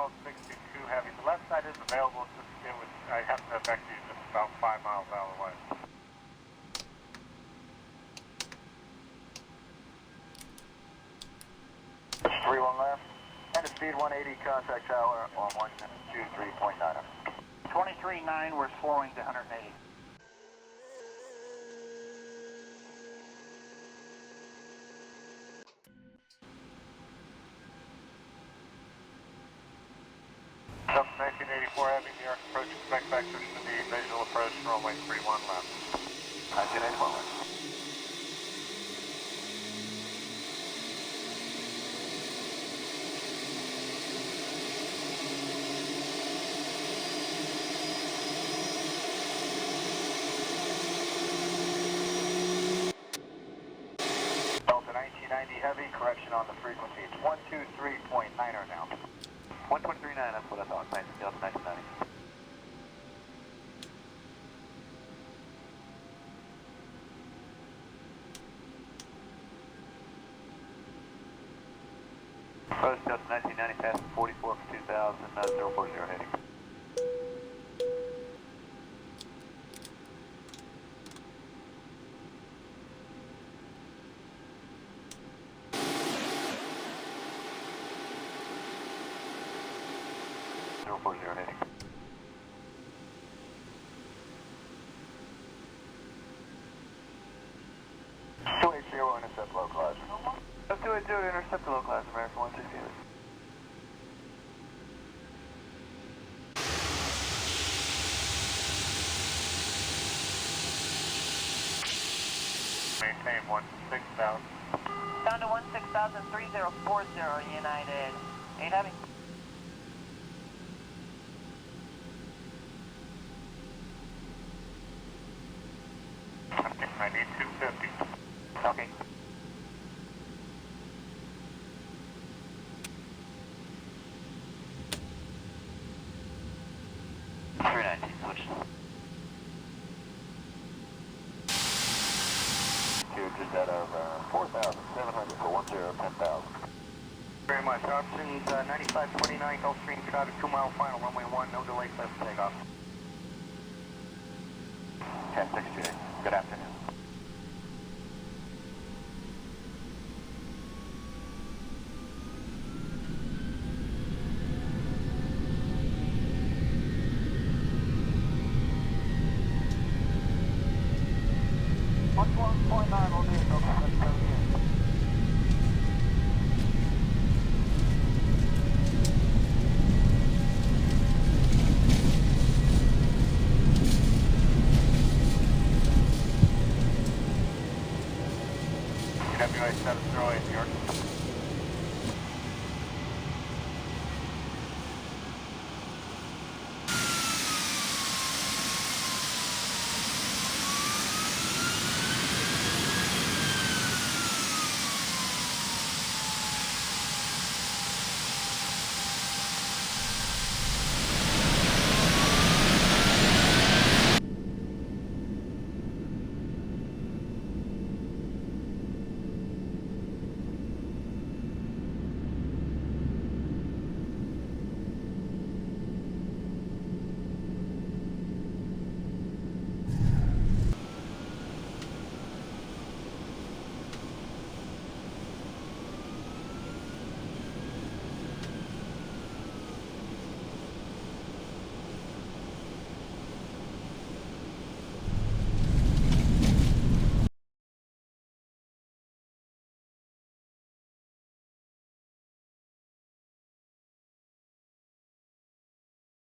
mile 62 heavy. The left side is available. I have to affect you just about 5 miles out of the way. Push 31 left. And a speed 180, contact tower on 123.9. 23.9, we're slowing to 180. Up 1984 Heavy, New York approach, expect vectors to be visual approach, runway 31 left. 1981 left. Delta 1990 Heavy, correction on the frequency. It's 123.9er now. 123.9, that's what I thought. Nice, Delta 1990. Approach Delta 1990, fast 44 for 2000, 040 heading. Heading. 280, intercept localizer. 280, intercept localizer, American 160. Maintain 16,000. Down to 16,000, 3040 United. 8 Heavy. I need 250. Okay. 390, switch. Just out of 4,700 for 10,000. Very much. Options 9529 Gulfstream traffic 2 mile final, runway 1, no delay, left takeoff. 10-6 Good afternoon.